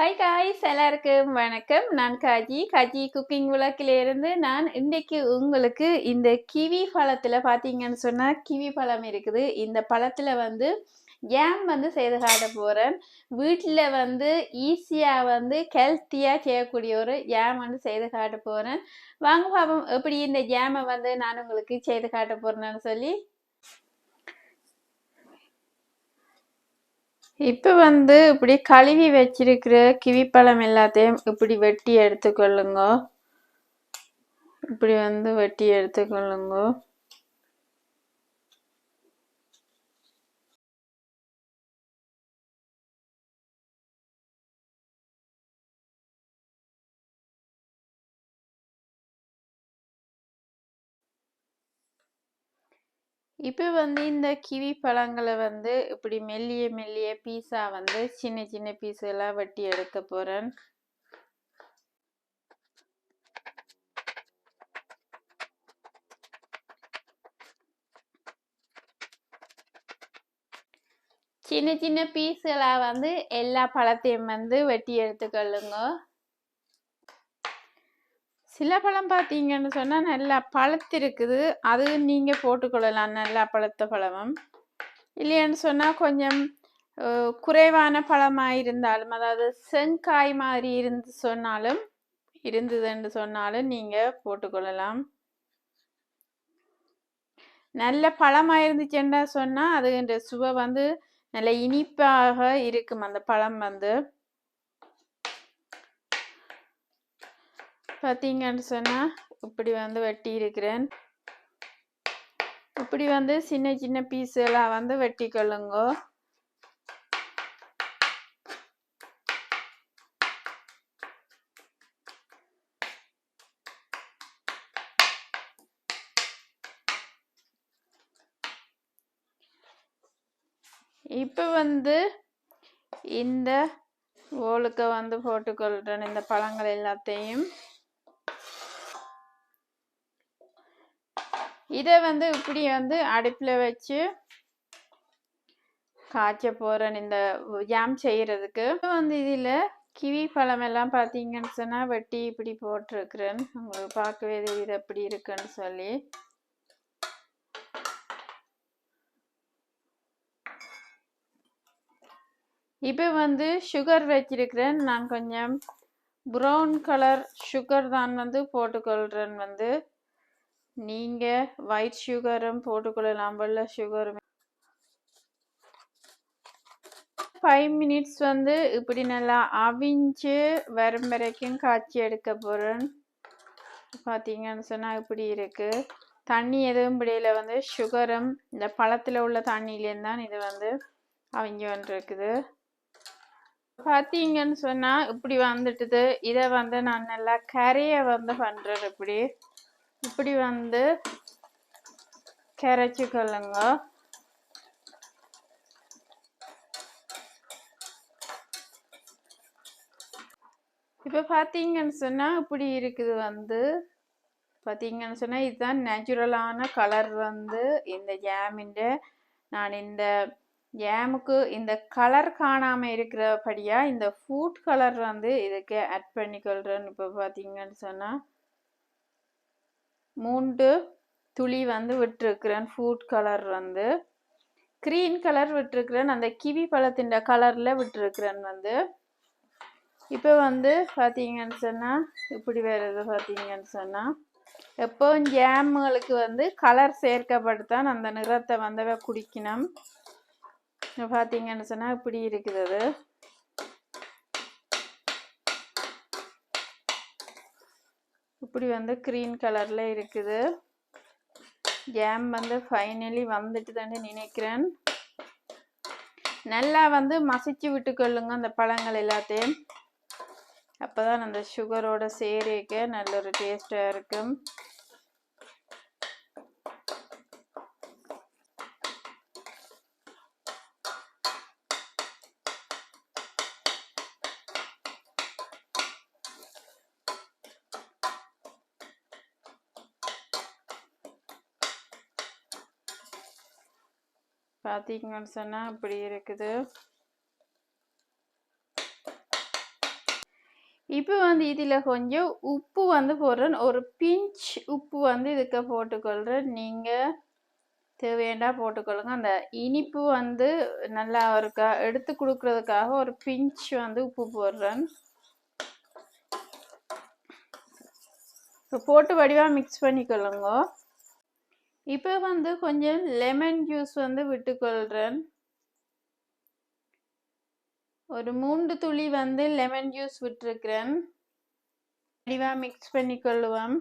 Hi guys, எல்லாருக்கும் வணக்கம். நான் காஜி குக்கிங் விளக்கிலிருந்து நான் இன்றைக்கு உங்களுக்கு இந்த கிவி பழத்தில் பார்த்தீங்கன்னு சொன்னால் கிவி பழம் இருக்குது. இந்த பழத்தில் ஜாம் செய்து காட்ட போகிறேன். வீட்டில் ஈஸியாக ஹெல்த்தியாக செய்யக்கூடிய ஒரு ஜாம் செய்து காட்ட போகிறேன். வாங்க பாப்போம் எப்படி இந்த ஜாமை நான் உங்களுக்கு செய்து காட்ட போகிறேன்னு சொல்லி. இப்போ இப்படி கழுவி வச்சிருக்கிற கிவிப்பழம் எல்லாத்தையும் இப்படி வெட்டி எடுத்துக்கொள்ளுங்க. இப்படி வெட்டி எடுத்துக்கொள்ளுங்க. இப்போ இந்த கிவி பழங்களை இப்படி மெல்லிய மெல்லிய பீஸா சின்ன சின்ன பீஸெல்லாம் வெட்டி எடுக்க போறேன். சின்ன சின்ன பீஸெல்லாம் எல்லா பழத்தையும் வெட்டி எடுத்துக்கொள்ளுங்க. சில பழம் பார்த்தீங்கன்னு சொன்னால் நல்லா பழுத்திருக்குது, அது நீங்கள் போட்டுக்கொள்ளலாம். நல்லா பழுத்த பழமும் இல்லைன்னு சொன்னால் கொஞ்சம் குறைவான பழமாக இருந்தாலும், அதாவது செங்காய் மாதிரி இருந்ததுன்னு சொன்னாலும் நீங்கள் போட்டுக்கொள்ளலாம். நல்ல பழமாக இருந்துச்சுன்னா சொன்னால் அது இந்த சுவை நல்ல இனிப்பாக இருக்கும். அந்த பழம் பார்த்தீங்கன்னு சொன்னால் இப்படி வெட்டி இருக்கிறேன். இப்படி சின்ன சின்ன பீஸ் எல்லாம் வெட்டி கொள்ளுங்க. இப்போ இந்த ஓலுக்க போட்டுக்கொள்றேன் இந்த பழங்கள் எல்லாத்தையும். இதை இப்படி அடுப்பில் வச்சு காய்ச்ச போகிறேன் இந்த ஜாம் செய்கிறதுக்கு. இதில் கிவி பழம் எல்லாம் பார்த்தீங்கன்னு சொன்னால் வெட்டி இப்படி போட்டிருக்கிறேன். உங்களுக்கு பார்க்கவே இது எப்படி இருக்குன்னு சொல்லி. இப்போ சுகர் வச்சிருக்கிறேன். நான் கொஞ்சம் ப்ரௌன் கலர் சுகர் தான் போட்டுக்கொள்கிறேன். நீங்கள் ஒயிட் சுகரும் போட்டுக்கொள்ளலாம், வெள்ளை சுகரும். 5 மினிட்ஸ் இப்படி நல்லா அவிஞ்சு வரும் வரைக்கும் காய்ச்சி எடுக்க போகிறேன். பார்த்தீங்கன்னு சொன்னால் இப்படி இருக்குது. தண்ணி எதுவும் இப்படியில் சுகரும் இந்த பழத்தில் உள்ள தண்ணியிலேருந்து தான் இது அவிஞ்சு வந்துருக்குது. பார்த்தீங்கன்னு சொன்னால் இப்படி வந்துட்டுது. இதை நான் நல்லா கரையை பண்ணுறேன். இப்படி கரைச்சி கொள்ளுங்க. இப்போ பார்த்தீங்கன்னு சொன்னால் இப்படி இருக்குது. பார்த்தீங்கன்னு சொன்னால் இதுதான் நேச்சுரலான கலர் இந்த ஜாமின். நான் இந்த ஜாமுக்கு இந்த கலர் காணாமல் இருக்கிறபடியாக இந்த ஃபுட் கலர் இதுக்கு ஆட் பண்ணிக்கொள்கிறேன். இப்போ பார்த்தீங்கன்னு சொன்னால் 3 துளி விட்டுருக்கிறேன். ஃபுட் கலர் க்ரீன் கலர் விட்டுருக்கிறேன். அந்த கிவி பழத்தின் கலரில் விட்டுருக்கிறேன். இப்போ பார்த்தீங்கன்னு சொன்னால் இப்படி வருது. பார்த்தீங்கன்னு சொன்னால் எப்போவும் ஜாமுகளுக்கு கலர் சேர்க்கப்படுத்தான் அந்த நிறத்தை குடிக்கணும். பார்த்தீங்கன்னு சொன்னால் இப்படி இருக்குது. இப்படி க்ரீன் கலரில் இருக்குது. ஜாம் ஃபைனலி வந்துட்டு நினைக்கிறேன். நல்லா மசிச்சு விட்டுக்கொள்ளுங்க அந்த பழங்கள் எல்லாத்தையும். அப்போ தான் அந்த சுகரோட சேரேக்க நல்ல ஒரு டேஸ்டாக இருக்கும். பார்த்தீங்கன்னு சொன்னால் இப்படி இருக்குது. இப்போ வந்து இதில் கொஞ்சம் உப்பு வந்து போடுறேன். ஒரு பிஞ்ச் உப்பு வந்து இதுக்கு போட்டுக்கொள்கிறேன். நீங்கள் தேவையாண்டா போட்டுக்கொள்ளுங்க. அந்த இனிப்பு வந்து நல்லா இருக்கா எடுத்து கொடுக்கறதுக்காக ஒரு பிஞ்ச் வந்து உப்பு போடுறேன். இப்போ போட்டு வடிவாக மிக்ஸ் பண்ணிக்கொள்ளுங்க. இப்போ வந்து கொஞ்சம் லெமன் ஜூஸ் வந்து விட்டுக்கொள்கிறேன். ஒரு 3 துளி வந்து லெமன் ஜூஸ் விட்டுருக்கிறேன். வடிவாக மிக்ஸ் பண்ணிக்கொள்ளுவோம்.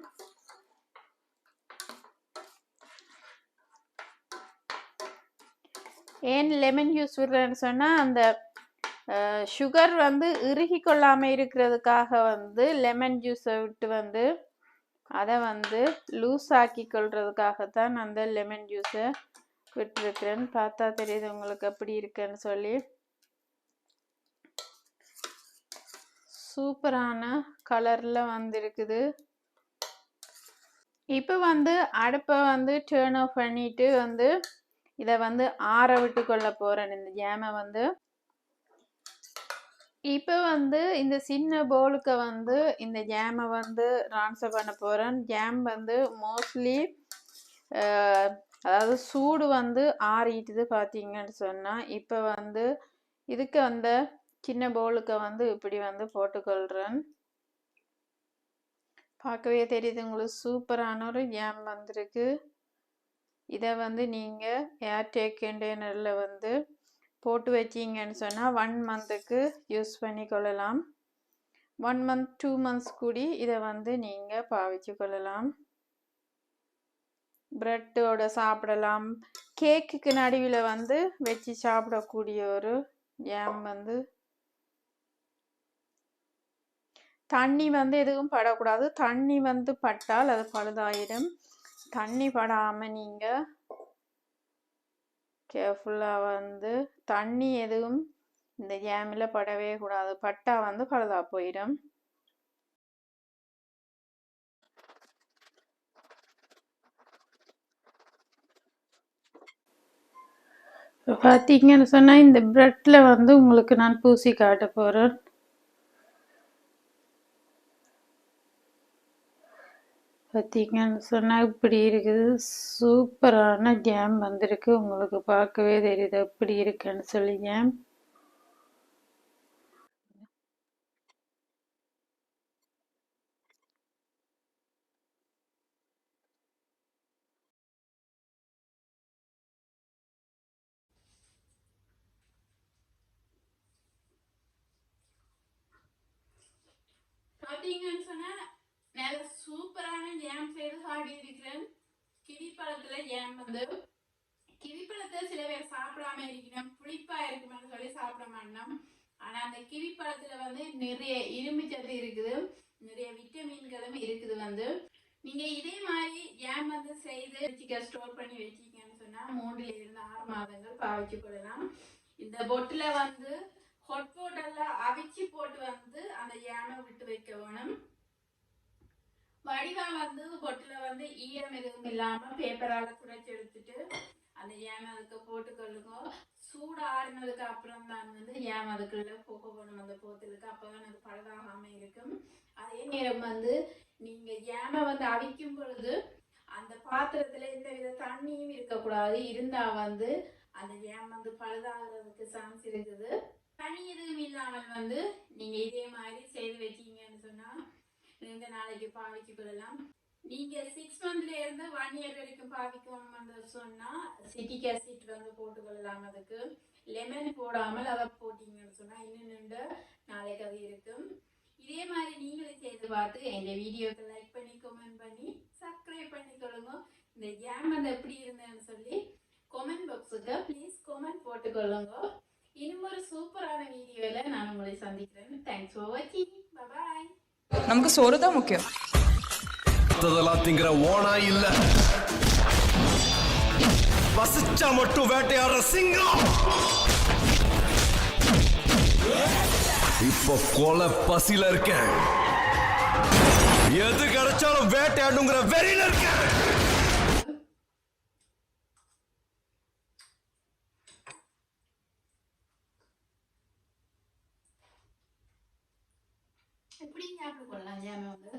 ஏன் லெமன் ஜூஸ் விடுறேன்னு சொன்னால் அந்த சுகர் வந்து இறுகி கொள்ளாமல் இருக்கிறதுக்காக வந்து லெமன் ஜூஸை விட்டு வந்து அதை வந்து லூஸ் ஆக்கி கொள்றதுக்காகத்தான் அந்த லெமன் ஜூஸை விட்டுருக்கிறேன். பார்த்தா தெரியுது உங்களுக்கு எப்படி இருக்குன்னு சொல்லி. சூப்பரான கலரில் வந்திருக்குது. இப்போ வந்து அடுப்பை வந்து டேர்ன் ஆஃப் பண்ணிட்டு வந்து இதை வந்து ஆற விட்டு கொள்ள போகிறேன் இந்த ஜாமை வந்து. இப்போ வந்து இந்த சின்ன பவுலுக்கு வந்து இந்த ஜாமை வந்து ட்ரான்ஸ்ஃபர் பண்ண போகிறேன். ஜாம் வந்து மோஸ்ட்லி அதாவது சூடு வந்து ஆறிட்டுது பார்த்தீங்கன்னு சொன்னால். இப்போ வந்து இதுக்கு அந்த சின்ன பவுலுக்கு வந்து இப்படி வந்து போட்டுக்கொள்கிறேன். பார்க்கவே தெரியுது உங்களுக்கு சூப்பரான ஒரு ஜாம் வந்திருக்கு. இதை வந்து நீங்கள் ஏர்டேக் கண்டெய்னரில் வந்து போட்டு வச்சிங்கன்னு சொன்னால் 1 மந்த்துக்கு யூஸ் பண்ணி கொள்ளலாம். 1 மந்த் 2 மந்த்ஸ் கூடி இதை வந்து நீங்கள் பாவிச்சு கொள்ளலாம். ப்ரெட்டோட சாப்பிடலாம். கேக்குக்கு நடுவில் வந்து வச்சு சாப்பிடக்கூடிய ஒரு ஜாம் வந்து. தண்ணி வந்து எதுவும் படக்கூடாது. தண்ணி வந்து பட்டால் அது பழுதாயிடும். தண்ணி படாமல் நீங்கள் கேர்ஃபுல்லாக வந்து தண்ணி எதுவும் இந்த ஜாமில் படவே கூடாது. பட்டா வந்து பழுதா போயிடும். இப்போ பார்த்தீங்கன்னு சொன்னால் இந்த ப்ரெட்டில் வந்து உங்களுக்கு நான் பூசி காட்ட போகிறேன். பார்த்தீங்கன்னு சொன்னால் இப்படி இருக்குது. சூப்பரான ஜாம் வந்திருக்கு. உங்களுக்கு பார்க்கவே தெரியுது எப்படி இருக்குன்னு சொல்லி ஜாம். பார்த்தீங்கன்னு சொன்னால் நல்ல சூப்பரான ஜாம் செய்து காட்டி இருக்கிறேன். கிவி பழத்தில் ஜாம் வந்து கிவி பழத்தை சில பேர் சாப்பிடாம இருக்கணும், புளிப்பா இருக்குமென்னு சொல்லி சாப்பிட மாட்டோம். ஆனா அந்த கிவி பழத்துல வந்து நிறைய இரும்பு சத்து இருக்குது, நிறைய விட்டமின்களும் இருக்குது. வந்து நீங்க இதே மாதிரி ஜாம் வந்து செய்து ஸ்டோர் பண்ணி வச்சிங்கன்னு சொன்னா 3 இருந்து 6 மாதங்கள் பாவிச்சு கொள்ளலாம். இந்த பொட்டில வந்து ஹாட் வாட்டர்ல அவிச்சு போட்டு வந்து அந்த ஜாமை விட்டு வைக்க வேணும். வடிவா வந்து பொட்டில வந்து ஈரம் எதுவும் இல்லாம பேப்பரால குறைச்சி எடுத்துட்டு அந்த ஜாம் அதுக்கு போட்டுக்கொள்ளுங்க. சூடு ஆறினதுக்கு அப்புறம் தான் வந்து ஜாம் அதுக்குள்ள போக வேணும் அந்த போத்தலுக்கு. அப்பதான் அது பழுதாகாம இருக்கும். அதே நேரம் வந்து நீங்க ஜாமை வந்து அவிக்கும் பொழுது அந்த பாத்திரத்துல எந்த வித தண்ணியும் இருக்கக்கூடாது. இருந்தா வந்து அந்த ஜாம் வந்து பழுதாகிறதுக்கு சான்ஸ் இருக்குது. தண்ணி எதுவும் இல்லாமல் வந்து நீங்க இதே மாதிரி செய்து வச்சீங்கன்னு சொன்னா 2 நாளைக்கு பாவிச்சு கொள்ளலாம். நீங்க 6 மந்த்ல இருந்து 1 இயர் வரைக்கும் பாவிக்கணும்னு சொன்னா சிட்ரிக் ஆசிட் வந்து போட்டுக்கொள்ளலாம். அதுக்கு லெமன் போடாமல் அதை போட்டீங்கன்னு சொன்னா இன்னும் 2 நாளைக்கு அது இருக்கும். இதே மாதிரி நீங்களும் செய்து பார்த்து இந்த வீடியோக்கு லைக் பண்ணி கமெண்ட் பண்ணி சப்ஸ்கிரைப் பண்ணிக்கொள்ளுங்க. இந்த ஜாம் வந்து எப்படி இருந்தேன்னு சொல்லி கமெண்ட் பாக்ஸுக்கு ப்ளீஸ் கமெண்ட் போட்டுக்கொள்ளுங்க. இன்னும் ஒரு சூப்பரான வீடியோவில் நான் உங்களை சந்திக்கிறேன். தேங்க்ஸ் ஃபார் வாட்சிங். பாய். நமக்கு சோறு தான் முக்கியம். அதெல்லாம் திங்கிற ஓனா இல்ல, பசிச்சா மட்டும் வேட்டையாடுற சிங்கம். இப்ப கொலை பசியில இருக்கேன். எது கிடைச்சாலும் வேட்டையாடுங்கிற வெறியில இருக்கேன். எப்படி சாப்பிட்டு கொள்ளலாம் ஜாம வந்து